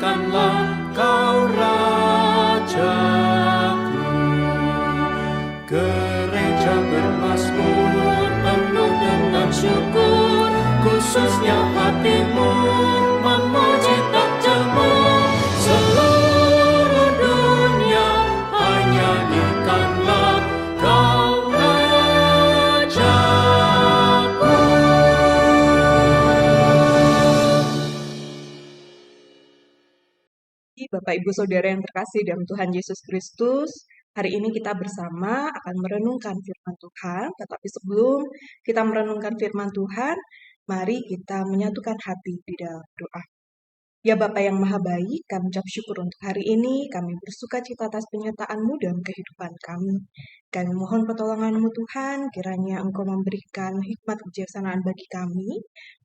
nyanyikanlah kau Rajaku. Gereja bermazmur penuh dengan syukur, khususnya hatimu memuji tak jemu. Seluruh dunia nyanyikanlah kau Rajaku. Bapak Ibu Saudara yang terkasih dalam Tuhan Yesus Kristus, hari ini kita bersama akan merenungkan firman Tuhan. Tetapi sebelum kita merenungkan firman Tuhan, mari kita menyatukan hati di dalam doa. Ya Bapa yang Maha Baik, kami ucap syukur untuk hari ini. Kami bersuka cita atas penyertaan-Mu dalam kehidupan kami. Kami mohon pertolongan-Mu Tuhan, kiranya Engkau memberikan hikmat kebijaksanaan bagi kami,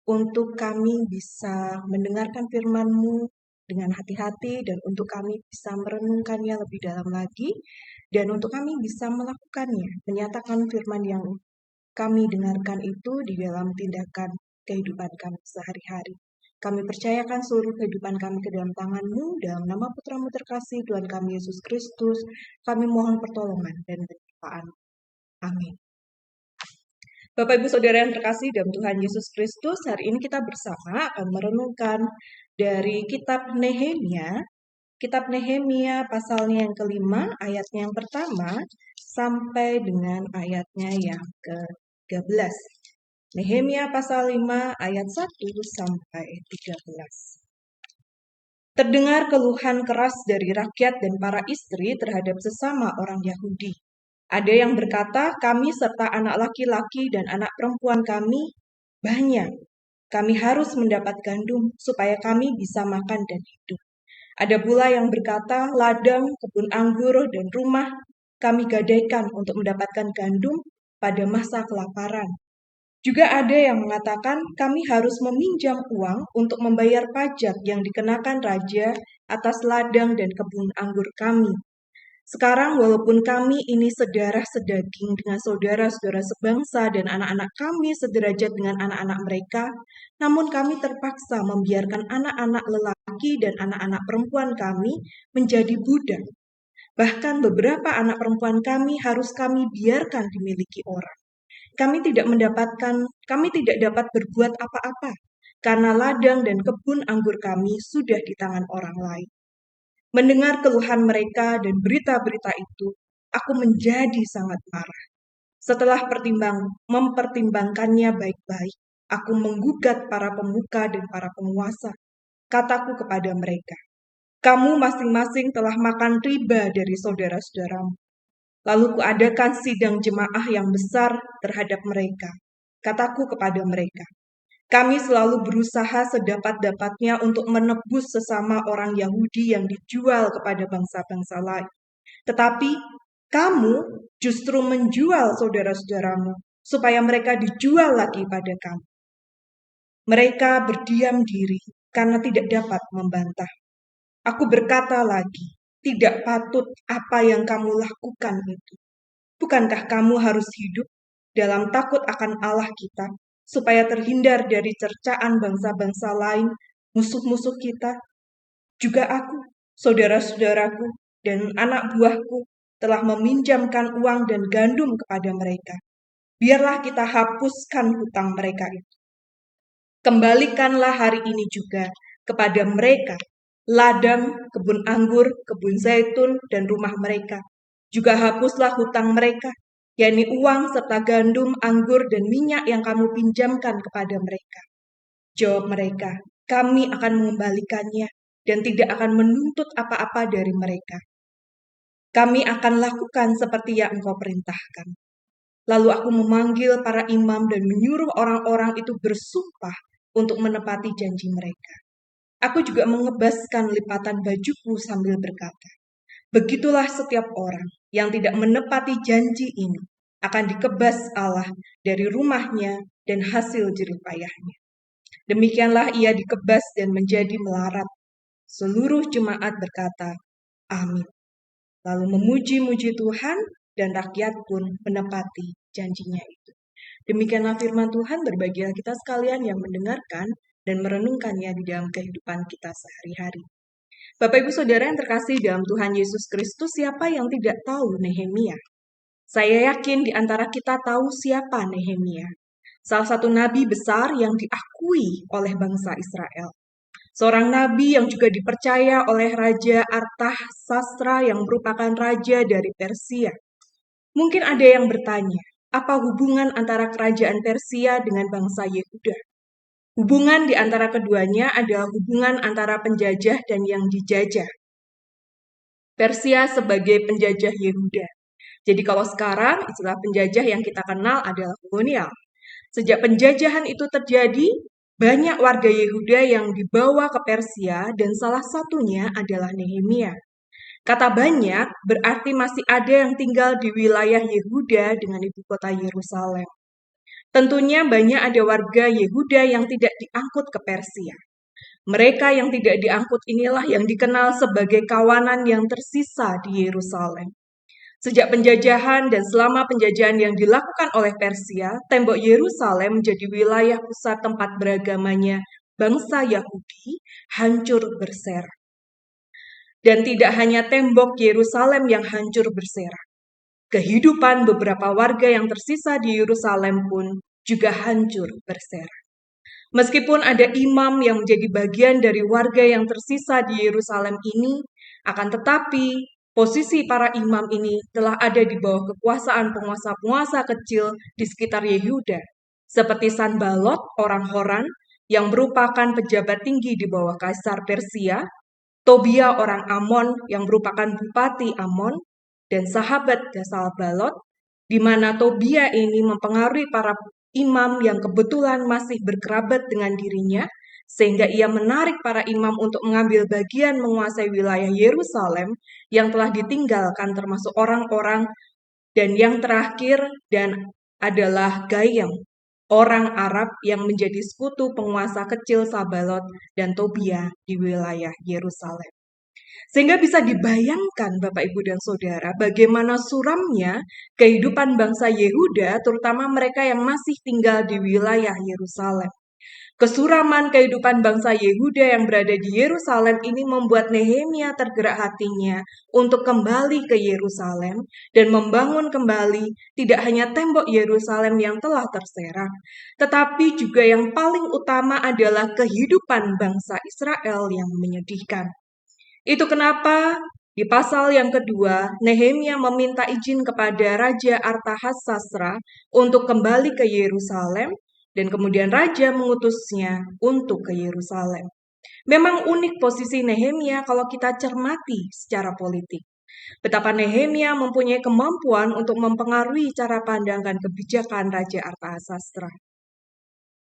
untuk kami bisa mendengarkan firman-Mu dengan hati-hati, dan untuk kami bisa merenungkannya lebih dalam lagi, dan untuk kami bisa melakukannya, menyatakan firman yang kami dengarkan itu di dalam tindakan kehidupan kami sehari-hari. Kami percayakan seluruh kehidupan kami ke dalam tangan-Mu, dalam nama Putra-Mu terkasih, Tuhan kami Yesus Kristus, kami mohon pertolongan dan penyertaan. Amin. Bapak Ibu Saudara yang terkasih dalam Tuhan Yesus Kristus, hari ini kita bersama akan merenungkan dari kitab Nehemia. Kitab Nehemia pasalnya yang kelima, ayatnya yang pertama, sampai dengan ayatnya yang ke-13. Nehemia pasal 5 ayat 1 sampai 13. Terdengar keluhan keras dari rakyat dan para istri terhadap sesama orang Yahudi. Ada yang berkata, kami serta anak laki-laki dan anak perempuan kami banyak. Kami harus mendapat gandum supaya kami bisa makan dan hidup. Ada pula yang berkata, ladang, kebun anggur, dan rumah kami gadaikan untuk mendapatkan gandum pada masa kelaparan. Juga ada yang mengatakan kami harus meminjam uang untuk membayar pajak yang dikenakan raja atas ladang dan kebun anggur kami. Sekarang walaupun kami ini sedarah sedaging dengan saudara-saudara sebangsa dan anak-anak kami sederajat dengan anak-anak mereka, namun kami terpaksa membiarkan anak-anak lelaki dan anak-anak perempuan kami menjadi budak. Bahkan beberapa anak perempuan kami harus kami biarkan dimiliki orang. Kami tidak dapat berbuat apa-apa, karena ladang dan kebun anggur kami sudah di tangan orang lain. Mendengar keluhan mereka dan berita-berita itu, aku menjadi sangat marah. Setelah mempertimbangkannya baik-baik, aku menggugat para pemuka dan para penguasa. Kataku kepada mereka, kamu masing-masing telah makan riba dari saudara-saudaramu. Lalu kuadakan sidang jemaah yang besar terhadap mereka. Kataku kepada mereka, kami selalu berusaha sedapat-dapatnya untuk menebus sesama orang Yahudi yang dijual kepada bangsa-bangsa lain. Tetapi kamu justru menjual saudara-saudaramu supaya mereka dijual lagi pada kamu. Mereka berdiam diri karena tidak dapat membantah. Aku berkata lagi, tidak patut apa yang kamu lakukan itu. Bukankah kamu harus hidup dalam takut akan Allah kita, supaya terhindar dari cercaan bangsa-bangsa lain, musuh-musuh kita? Juga aku, saudara-saudaraku, dan anak buahku telah meminjamkan uang dan gandum kepada mereka. Biarlah kita hapuskan hutang mereka itu. Kembalikanlah hari ini juga kepada mereka ladang, kebun anggur, kebun zaitun, dan rumah mereka. Juga hapuslah hutang mereka, yakni uang serta gandum, anggur, dan minyak yang kamu pinjamkan kepada mereka. Jawab mereka, kami akan mengembalikannya dan tidak akan menuntut apa-apa dari mereka. Kami akan lakukan seperti yang engkau perintahkan. Lalu aku memanggil para imam dan menyuruh orang-orang itu bersumpah untuk menepati janji mereka. Aku juga mengebaskan lipatan bajuku sambil berkata, begitulah setiap orang yang tidak menepati janji ini akan dikebas Allah dari rumahnya dan hasil jerih payahnya. Demikianlah ia dikebas dan menjadi melarat. Seluruh jemaat berkata, amin. Lalu memuji-muji Tuhan dan rakyat pun menepati janjinya itu. Demikianlah firman Tuhan, berbahagialah kita sekalian yang mendengarkan dan merenungkannya di dalam kehidupan kita sehari-hari. Bapak Ibu Saudara yang terkasih dalam Tuhan Yesus Kristus, siapa yang tidak tahu Nehemia? Saya yakin di antara kita tahu siapa Nehemia. Salah satu nabi besar yang diakui oleh bangsa Israel. Seorang nabi yang juga dipercaya oleh Raja Artasastra yang merupakan raja dari Persia. Mungkin ada yang bertanya, apa hubungan antara kerajaan Persia dengan bangsa Yehuda? Hubungan di antara keduanya adalah hubungan antara penjajah dan yang dijajah. Persia sebagai penjajah Yehuda. Jadi kalau sekarang istilah penjajah yang kita kenal adalah kolonial. Sejak penjajahan itu terjadi, banyak warga Yehuda yang dibawa ke Persia dan salah satunya adalah Nehemia. Kata banyak berarti masih ada yang tinggal di wilayah Yehuda dengan ibu kota Yerusalem. Tentunya banyak ada warga Yehuda yang tidak diangkut ke Persia. Mereka yang tidak diangkut inilah yang dikenal sebagai kawanan yang tersisa di Yerusalem. Sejak penjajahan dan selama penjajahan yang dilakukan oleh Persia, tembok Yerusalem menjadi wilayah pusat tempat beragamanya bangsa Yahudi hancur berserak. Dan tidak hanya tembok Yerusalem yang hancur berserak. Kehidupan beberapa warga yang tersisa di Yerusalem pun juga hancur berserak. Meskipun ada imam yang menjadi bagian dari warga yang tersisa di Yerusalem ini, akan tetapi posisi para imam ini telah ada di bawah kekuasaan penguasa-penguasa kecil di sekitar Yehuda, seperti Sanbalot orang Horan yang merupakan pejabat tinggi di bawah Kaisar Persia, Tobia orang Amon yang merupakan bupati Amon, dan sahabat Sanbalot, di mana Tobia ini mempengaruhi para imam yang kebetulan masih berkerabat dengan dirinya, sehingga ia menarik para imam untuk mengambil bagian menguasai wilayah Yerusalem yang telah ditinggalkan termasuk orang-orang, dan yang terakhir dan adalah Gayem, orang Arab yang menjadi sekutu penguasa kecil Sanbalot dan Tobia di wilayah Yerusalem. Sehingga bisa dibayangkan Bapak Ibu dan Saudara bagaimana suramnya kehidupan bangsa Yehuda, terutama mereka yang masih tinggal di wilayah Yerusalem. Kesuraman kehidupan bangsa Yehuda yang berada di Yerusalem ini membuat Nehemia tergerak hatinya untuk kembali ke Yerusalem dan membangun kembali tidak hanya tembok Yerusalem yang telah terserak, tetapi juga yang paling utama adalah kehidupan bangsa Israel yang menyedihkan. Itu kenapa di pasal yang kedua, Nehemia meminta izin kepada Raja Artasastra untuk kembali ke Yerusalem, dan kemudian Raja mengutusnya untuk ke Yerusalem. Memang unik posisi Nehemia kalau kita cermati secara politik. Betapa Nehemia mempunyai kemampuan untuk mempengaruhi cara pandang dan kebijakan Raja Artasastra.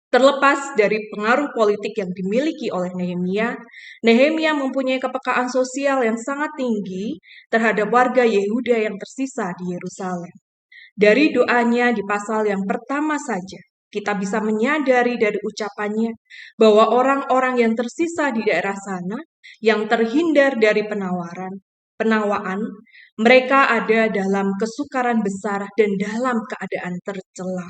Terlepas dari pengaruh politik yang dimiliki oleh Nehemia, Nehemia mempunyai kepekaan sosial yang sangat tinggi terhadap warga Yehuda yang tersisa di Yerusalem. Dari doanya di pasal yang pertama saja, kita bisa menyadari dari ucapannya bahwa orang-orang yang tersisa di daerah sana, yang terhindar dari penawaan, mereka ada dalam kesukaran besar dan dalam keadaan tercela.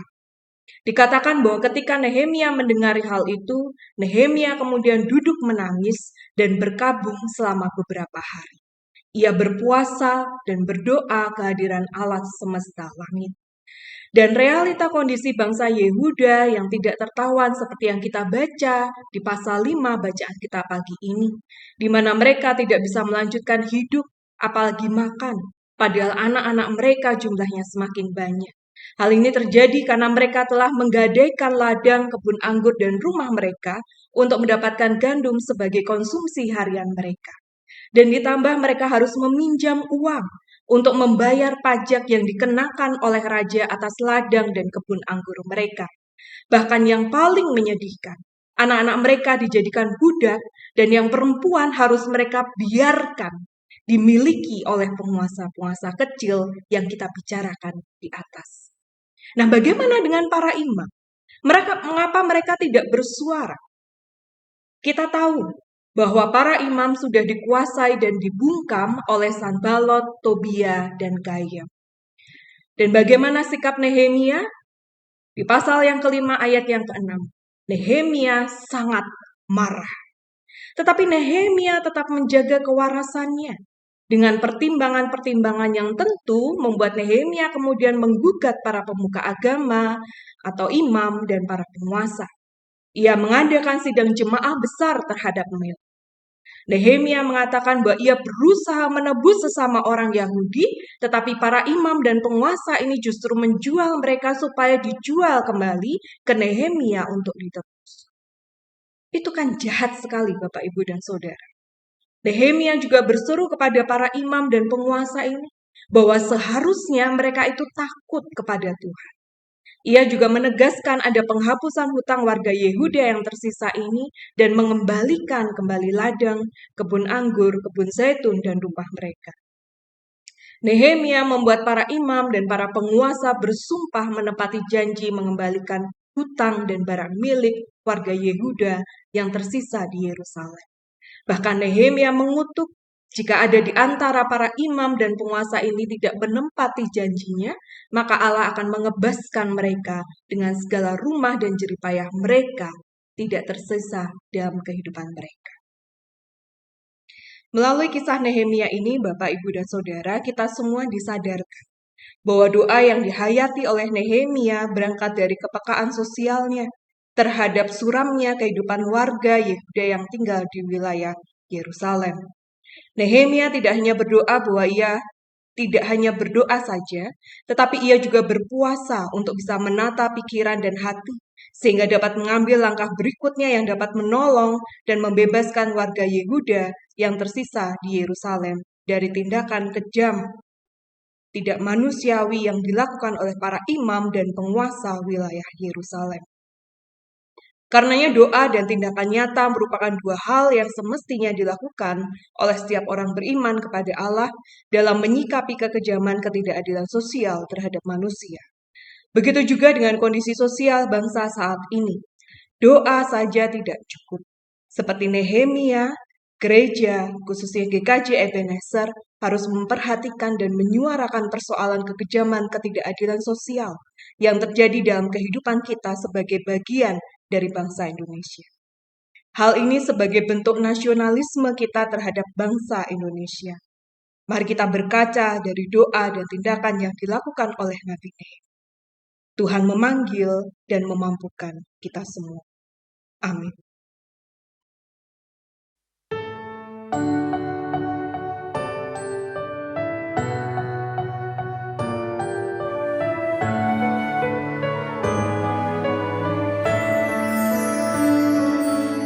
Dikatakan bahwa ketika Nehemia mendengar hal itu, Nehemia kemudian duduk menangis dan berkabung selama beberapa hari. Ia berpuasa dan berdoa kehadiran Allah semesta langit. Dan realita kondisi bangsa Yehuda yang tidak tertawan seperti yang kita baca di pasal 5 bacaan kita pagi ini, di mana mereka tidak bisa melanjutkan hidup, apalagi makan, padahal anak-anak mereka jumlahnya semakin banyak. Hal ini terjadi karena mereka telah menggadaikan ladang, kebun anggur, dan rumah mereka untuk mendapatkan gandum sebagai konsumsi harian mereka. Dan ditambah mereka harus meminjam uang untuk membayar pajak yang dikenakan oleh raja atas ladang dan kebun anggur mereka. Bahkan yang paling menyedihkan, anak-anak mereka dijadikan budak dan yang perempuan harus mereka biarkan dimiliki oleh penguasa-penguasa kecil yang kita bicarakan di atas. Nah, bagaimana dengan para imam? Mengapa mereka tidak bersuara? Kita tahu bahwa para imam sudah dikuasai dan dibungkam oleh Sanbalot, Tobia, dan Gayem. Dan bagaimana sikap Nehemia? Di pasal yang kelima ayat yang ke-6, Nehemia sangat marah. Tetapi Nehemia tetap menjaga kewarasannya. Dengan pertimbangan-pertimbangan yang tentu, membuat Nehemia kemudian menggugat para pemuka agama atau imam dan para penguasa. Ia mengadakan sidang jemaah besar terhadap mereka. Nehemia mengatakan bahwa ia berusaha menebus sesama orang Yahudi, tetapi para imam dan penguasa ini justru menjual mereka supaya dijual kembali ke Nehemia untuk ditebus. Itu kan jahat sekali, Bapak, Ibu, dan Saudara. Nehemia juga berseru kepada para imam dan penguasa ini bahwa seharusnya mereka itu takut kepada Tuhan. Ia juga menegaskan ada penghapusan hutang warga Yehuda yang tersisa ini dan mengembalikan kembali ladang, kebun anggur, kebun zaitun, dan rumah mereka. Nehemia membuat para imam dan para penguasa bersumpah menepati janji mengembalikan hutang dan barang milik warga Yehuda yang tersisa di Yerusalem. Bahkan Nehemia mengutuk jika ada di antara para imam dan penguasa ini tidak menempati janjinya, maka Allah akan mengebaskan mereka dengan segala rumah dan jeripayah mereka tidak tersisa dalam kehidupan mereka. Melalui kisah Nehemia ini, Bapak, Ibu, dan Saudara, kita semua disadarkan bahwa doa yang dihayati oleh Nehemia berangkat dari kepekaan sosialnya terhadap suramnya kehidupan warga Yehuda yang tinggal di wilayah Yerusalem. Nehemia tidak hanya berdoa bahwa ia tidak hanya berdoa saja, tetapi ia juga berpuasa untuk bisa menata pikiran dan hati, sehingga dapat mengambil langkah berikutnya yang dapat menolong dan membebaskan warga Yehuda yang tersisa di Yerusalem dari tindakan kejam, tidak manusiawi yang dilakukan oleh para imam dan penguasa wilayah Yerusalem. Karenanya doa dan tindakan nyata merupakan dua hal yang semestinya dilakukan oleh setiap orang beriman kepada Allah dalam menyikapi kekejaman ketidakadilan sosial terhadap manusia. Begitu juga dengan kondisi sosial bangsa saat ini. Doa saja tidak cukup. Seperti Nehemia, gereja, khususnya GKJ Ebenezer, harus memperhatikan dan menyuarakan persoalan kekejaman ketidakadilan sosial yang terjadi dalam kehidupan kita sebagai bagian dari bangsa Indonesia. Hal ini sebagai bentuk nasionalisme kita terhadap bangsa Indonesia. Mari kita berkaca dari doa dan tindakan yang dilakukan oleh Nabi Nehemia. Tuhan memanggil dan memampukan kita semua. Amin.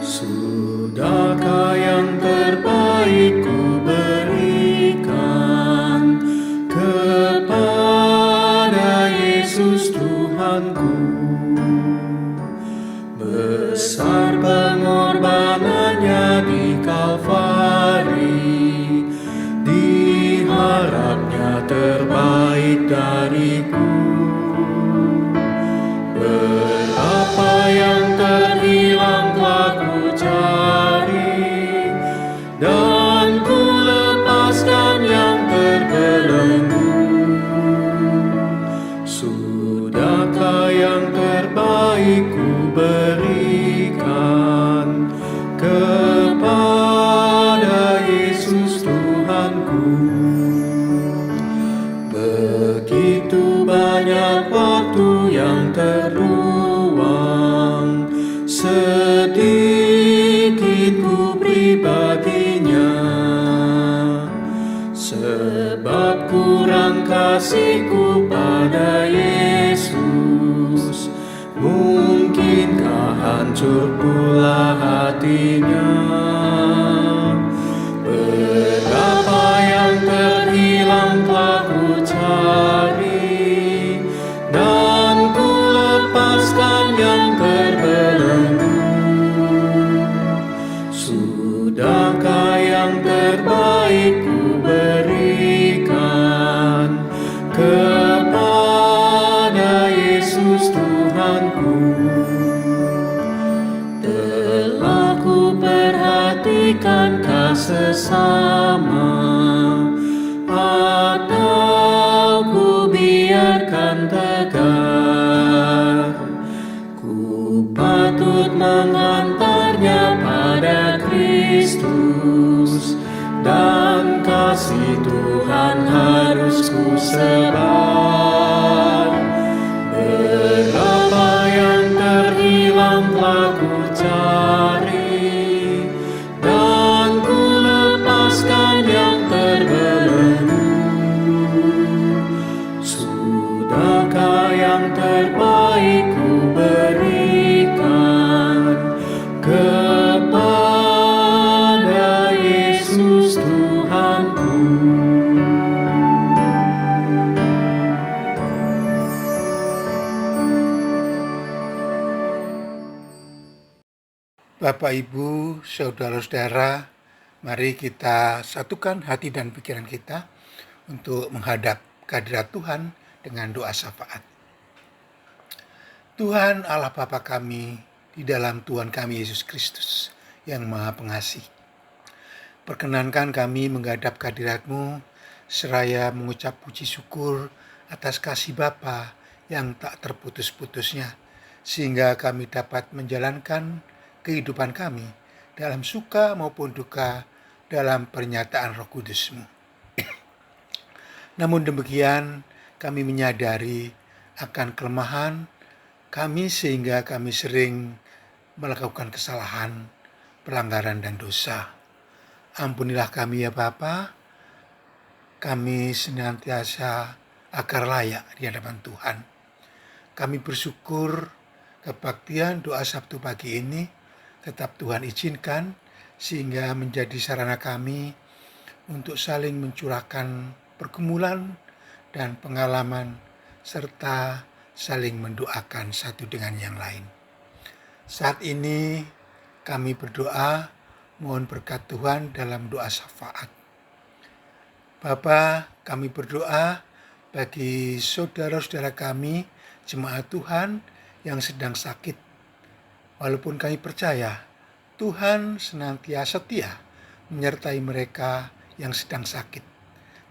Sudahkah yang terbaik ku berikan kepada Yesus Tuhanku? Besar pengorbanannya di Kalvari, diharapnya terbaik dariku. Berapa yang terhilang telah ku cari, dan ku lepaskan yang terbelenggu. Sudahkah yang terbaik ku berikan kepada Yesus Tuhanku? Begitu banyak waktu yang terbuang, sedikit ku beri baginya, sebab kurang kasihku pada Yesus. Mungkinkah hancur pula hatinya? Berapa yang terhilang telah ku cari, dan ku lepaskan yang terbelenggu. Sudahkah yang terbaik ku berikan kepada Yesus Tuhanku? Telah ku perhatikankah sesama, atau ku biarkan tegar? Ku patut menghantarnya pada Kristus. Kristus, dan kasih Tuhan harus ku sebar. Berapa yang terhilang telah ku cari, dan ku lepaskan yang terbelenggu. Sudahkah yang terbaik ku berikan kepada Yesus Tuhanku? Bapak, Ibu, saudara-saudara, mari kita satukan hati dan pikiran kita untuk menghadap kehadirat Tuhan dengan doa syafaat. Tuhan Allah Bapa kami, di dalam Tuhan kami Yesus Kristus yang Maha Pengasih, perkenankan kami menghadap kehadirat-Mu seraya mengucap puji syukur atas kasih Bapa yang tak terputus-putusnya, sehingga kami dapat menjalankan kehidupan kami dalam suka maupun duka dalam pernyataan Roh Kudus-Mu. Namun demikian, kami menyadari akan kelemahan kami sehingga kami sering melakukan kesalahan, pelanggaran dan dosa. Ampunilah kami ya Bapa, kami senantiasa agar layak di hadapan Tuhan. Kami bersyukur kebaktian doa Sabtu pagi ini tetap Tuhan izinkan sehingga menjadi sarana kami untuk saling mencurahkan pergumulan dan pengalaman serta saling mendoakan satu dengan yang lain. Saat ini kami berdoa mohon berkat Tuhan dalam doa syafaat. Bapa, kami berdoa bagi saudara-saudara kami, jemaat Tuhan yang sedang sakit. Walaupun kami percaya Tuhan senantiasa setia menyertai mereka yang sedang sakit,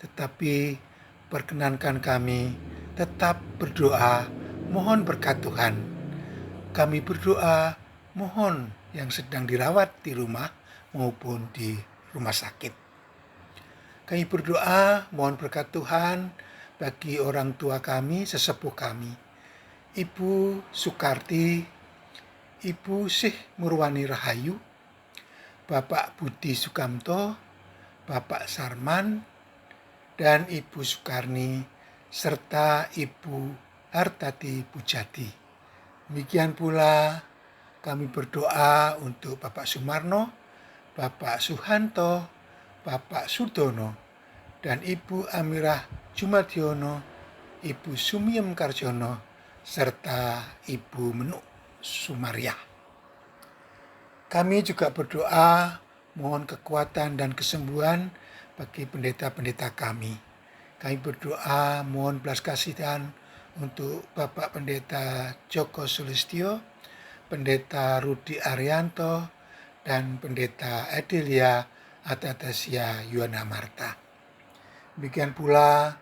tetapi perkenankan kami tetap berdoa mohon berkat Tuhan. Kami berdoa mohon yang sedang dirawat di rumah maupun di rumah sakit. Kami berdoa mohon berkat Tuhan bagi orang tua kami, sesepuh kami, Ibu Sukarti, Ibu Syih Murwani Rahayu, Bapak Budi Sukamto, Bapak Sarman, dan Ibu Sukarni, serta Ibu Hartati Pujati. Demikian pula kami berdoa untuk Bapak Sumarno, Bapak Suhanto, Bapak Sudono, dan Ibu Amirah Jumadiono, Ibu Sumiem Karjono, serta Ibu Menuk Sumaria. Kami juga berdoa mohon kekuatan dan kesembuhan bagi pendeta-pendeta kami. Kami berdoa mohon belas kasihan untuk Bapak Pendeta Joko Sulistyo, Pendeta Rudi Arianto, dan Pendeta Adelia Atatasia Yuana Marta. Demikian pula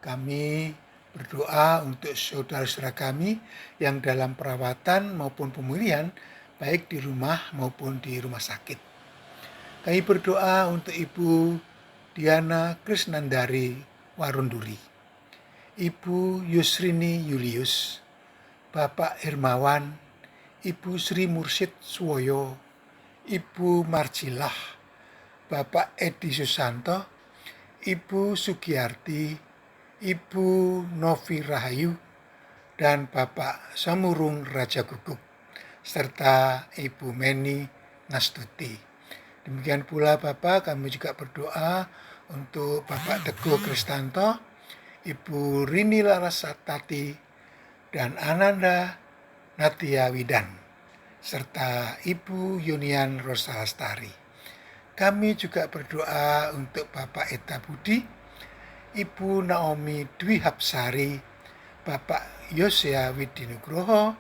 kami berdoa untuk saudara-saudara kami yang dalam perawatan maupun pemulihan baik di rumah maupun di rumah sakit. Kami berdoa untuk Ibu Diana Krisnandari Warunduri, Ibu Yusrini Julius, Bapak Hermawan, Ibu Sri Mursid Suwoyo, Ibu Marjilah, Bapak Edi Susanto, Ibu Sugiyarti, Ibu Novi Rahayu, dan Bapak Samurung Raja Guguk, serta Ibu Meni Nastuti. Demikian pula Bapak, kami juga berdoa untuk Bapak Teguh Kristanto, Ibu Rini Larasatati, dan Ananda Natia Widan, serta Ibu Yunian Rosa Lestari. Kami juga berdoa untuk Bapak Eta Budi, Ibu Naomi Dwi Hapsari, Bapak Yosea Widinugroho,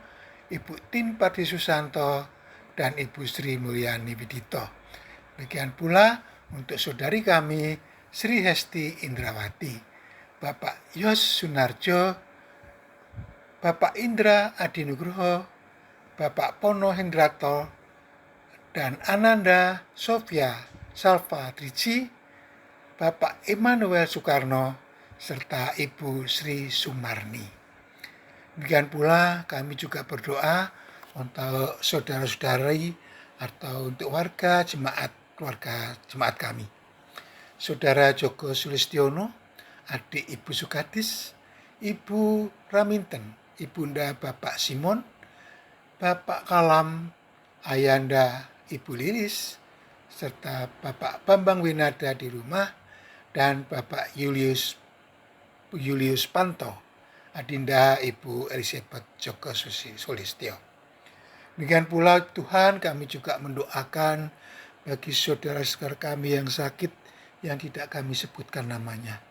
Ibu Timpati Susanto, dan Ibu Sri Mulyani Widito. Demikian pula untuk saudari kami Sri Hesti Indrawati, Bapak Yos Sunarjo, Bapak Indra Adinugroho, Bapak Pono Hendrato, dan Ananda Sofia Salva Trici, Bapak Immanuel Soekarno, serta Ibu Sri Sumarni. Demikian pula kami juga berdoa untuk saudara-saudari atau untuk warga keluarga jemaat kami. Saudara Joko Sulistiono, adik Ibu Sukadis, Ibu Raminten, Ibunda Bapak Simon, Bapak Kalam, Ayanda Ibu Lilis, serta Bapak Bambang Winada di rumah, dan Bapak Julius Panto, Adinda Ibu Elizabeth Joko Sulistyo. Demikian pula Tuhan, kami juga mendoakan bagi saudara-saudara kami yang sakit yang tidak kami sebutkan namanya.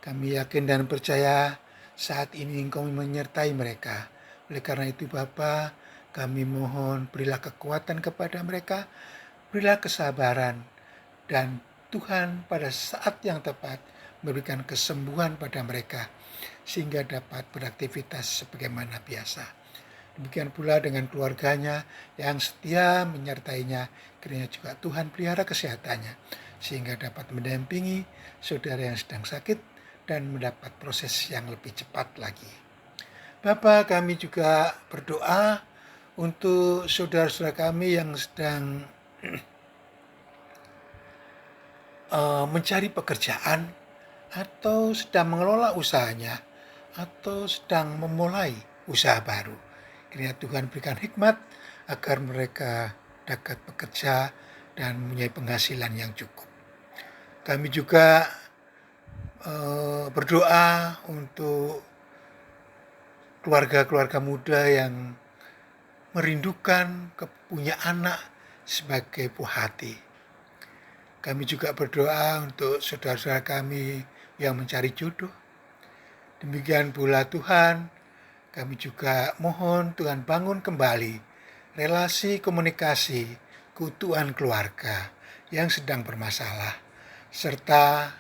Kami yakin dan percaya saat ini Engkau menyertai mereka. Oleh karena itu Bapa, kami mohon berilah kekuatan kepada mereka, berilah kesabaran, dan Tuhan pada saat yang tepat memberikan kesembuhan pada mereka sehingga dapat beraktivitas sebagaimana biasa. Demikian pula dengan keluarganya yang setia menyertainya, kiranya juga Tuhan pelihara kesehatannya sehingga dapat mendampingi saudara yang sedang sakit dan mendapat proses yang lebih cepat lagi. Bapa, kami juga berdoa untuk saudara-saudara kami yang sedang mencari pekerjaan atau sedang mengelola usahanya atau sedang memulai usaha baru. Kiranya Tuhan berikan hikmat agar mereka dapat bekerja dan mempunyai penghasilan yang cukup. Kami juga berdoa untuk keluarga-keluarga muda yang merindukan punya anak sebagai buah hati. Kami juga berdoa untuk saudara-saudara kami yang mencari jodoh. Demikian pula Tuhan, kami juga mohon Tuhan bangun kembali relasi komunikasi keutuhan keluarga yang sedang bermasalah, serta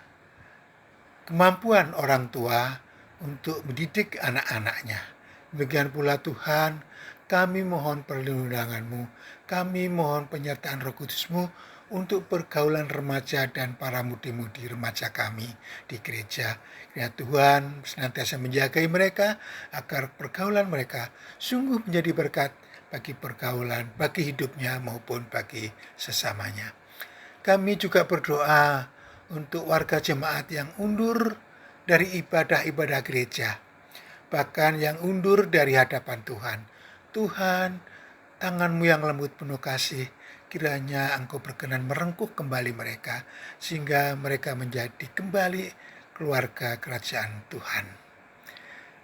kemampuan orang tua untuk mendidik anak-anaknya. Demikian pula Tuhan, kami mohon perlindungan-Mu, kami mohon penyertaan Roh Kudus-Mu untuk pergaulan remaja dan para mudi-mudi remaja kami di gereja. Ya Tuhan, senantiasa menjagai mereka agar pergaulan mereka sungguh menjadi berkat bagi pergaulan, bagi hidupnya maupun bagi sesamanya. Kami juga berdoa untuk warga jemaat yang undur dari ibadah-ibadah gereja, bahkan yang undur dari hadapan Tuhan. Tuhan, tangan-Mu yang lembut penuh kasih, kiranya Engkau berkenan merengkuh kembali mereka, sehingga mereka menjadi kembali keluarga kerajaan Tuhan.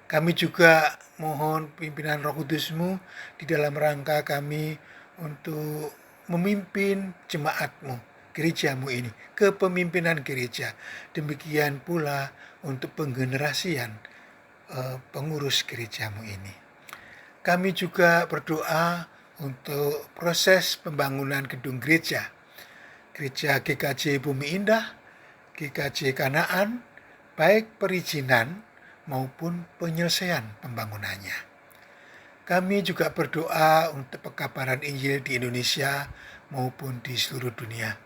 Kami juga mohon pimpinan Roh Kudus-Mu di dalam rangka kami untuk memimpin jemaat-Mu, gereja-Mu ini, kepemimpinan gereja. Demikian pula untuk penggenerasian pengurus gereja-Mu ini. Kami juga berdoa untuk proses pembangunan gedung gereja GKJ Bumi Indah, GKJ Kanaan, baik perizinan maupun penyelesaian pembangunannya. Kami juga berdoa untuk pekabaran Injil di Indonesia maupun di seluruh dunia.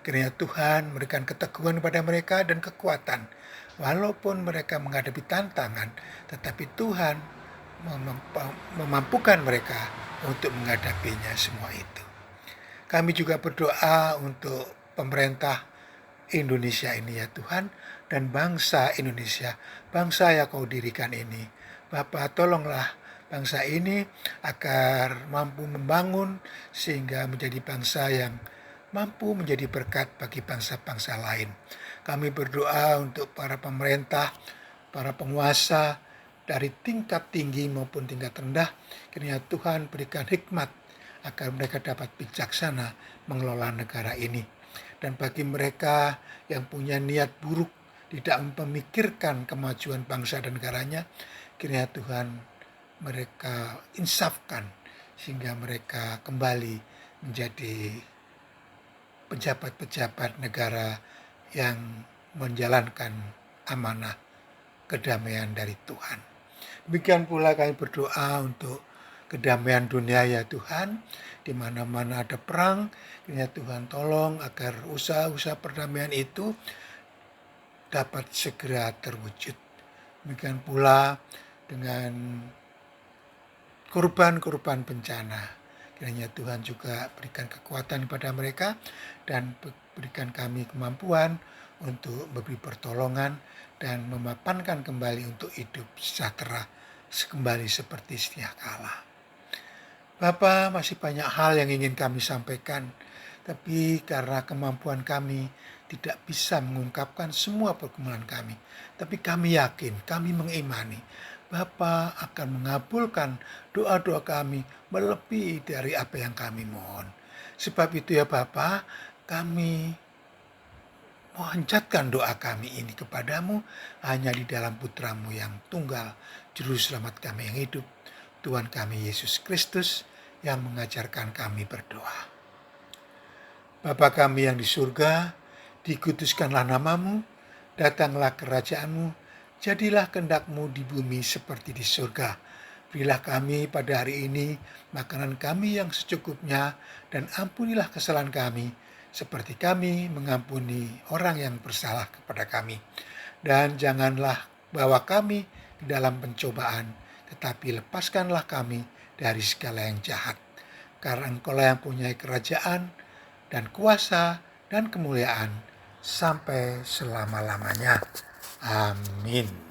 Kiranya Tuhan memberikan keteguhan pada mereka dan kekuatan, walaupun mereka menghadapi tantangan, tetapi Tuhan memampukan mereka untuk menghadapinya semua itu. Kami juga berdoa untuk pemerintah Indonesia ini ya Tuhan, dan bangsa Indonesia, bangsa yang Kau dirikan ini. Bapa, tolonglah bangsa ini agar mampu membangun sehingga menjadi bangsa yang mampu menjadi berkat bagi bangsa-bangsa lain. Kami berdoa untuk para pemerintah, para penguasa dari tingkat tinggi maupun tingkat rendah, kiranya Tuhan berikan hikmat agar mereka dapat bijaksana mengelola negara ini. Dan bagi mereka yang punya niat buruk, tidak memikirkan kemajuan bangsa dan negaranya, kiranya Tuhan mereka insafkan sehingga mereka kembali menjadi pejabat-pejabat negara yang menjalankan amanah kedamaian dari Tuhan. Demikian pula kami berdoa untuk kedamaian dunia ya Tuhan. Di mana-mana ada perang, kiranya Tuhan tolong agar usaha-usaha perdamaian itu dapat segera terwujud. Demikian pula dengan korban-korban bencana. Kiranya Tuhan juga berikan kekuatan kepada mereka dan berikan kami kemampuan untuk memberi pertolongan dan memapankan kembali untuk hidup sejahtera kembali seperti sedia kala. Bapa, masih banyak hal yang ingin kami sampaikan, tapi karena kemampuan kami tidak bisa mengungkapkan semua pergumulan kami. Tapi kami yakin, kami mengimani, Bapa akan mengabulkan doa-doa kami melebihi dari apa yang kami mohon. Sebab itu ya Bapa, kami memanjatkan doa kami ini kepadamu hanya di dalam Putramu yang tunggal, Juru Selamat kami yang hidup, Tuhan kami Yesus Kristus, yang mengajarkan kami berdoa. Bapa kami yang di surga, dikuduskanlah namamu, datanglah kerajaanmu, jadilah kehendak-Mu di bumi seperti di surga. Berilah kami pada hari ini makanan kami yang secukupnya, dan ampunilah kesalahan kami, seperti kami mengampuni orang yang bersalah kepada kami. Dan janganlah bawa kami ke dalam pencobaan, tetapi lepaskanlah kami dari segala yang jahat. Karena Engkau-lah yang punya kerajaan dan kuasa dan kemuliaan sampai selama-lamanya. Amin.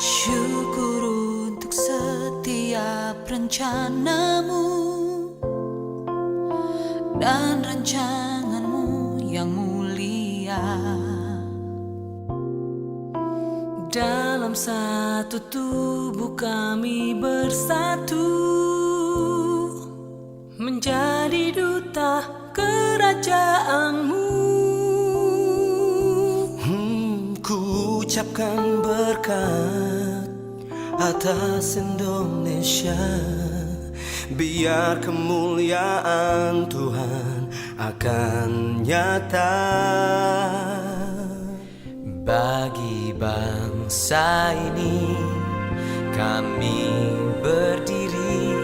Syukur untuk setiap rencanamu dan rancanganmu yang mulia. Dalam satu tubuh kami bersatu, menjadi duta kerajaanmu. Ku ucapkan berkat atas Indonesia, biar kemuliaan Tuhan akan nyata. Bagi bangsa ini kami berdiri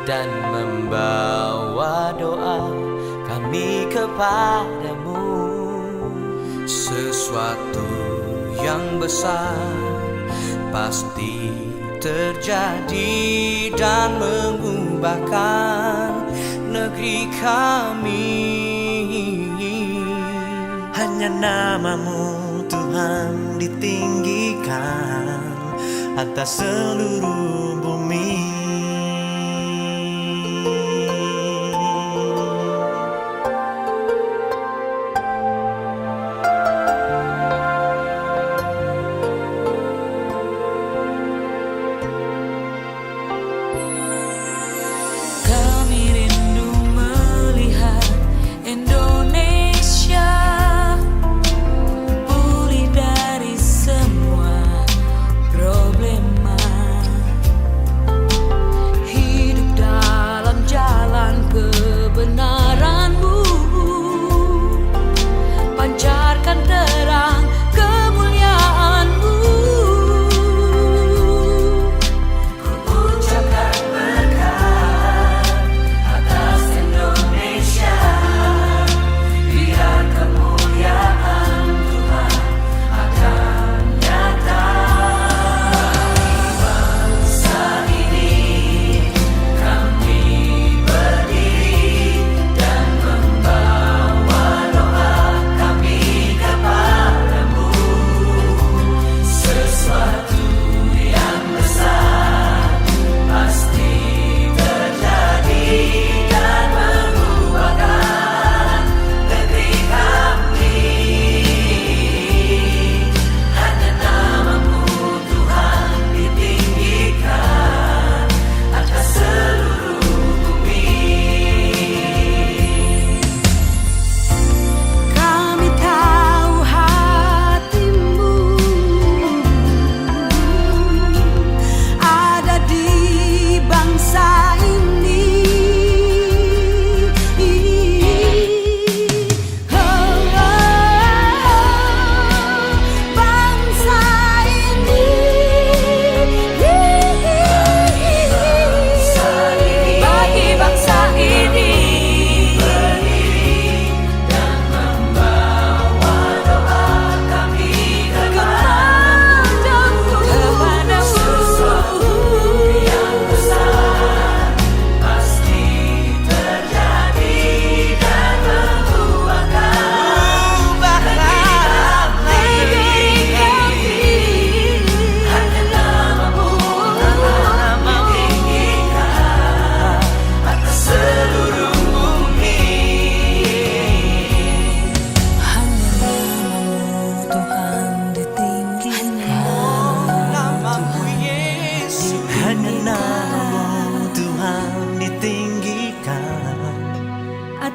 dan membawa doa kami kepadamu. Sesuatu yang besar pasti terjadi dan mengubahkan negeri kami. Hanya namamu Tuhan ditinggikan atas seluruh bumi. Kami rindu melihat Indonesia pulih dari semua problema.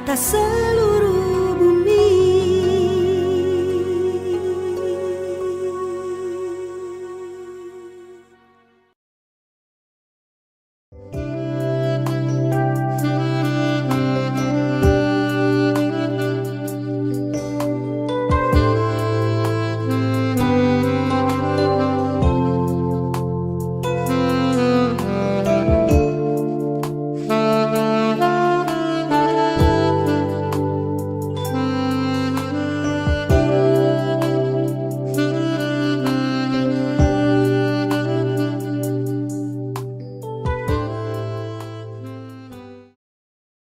tak selalu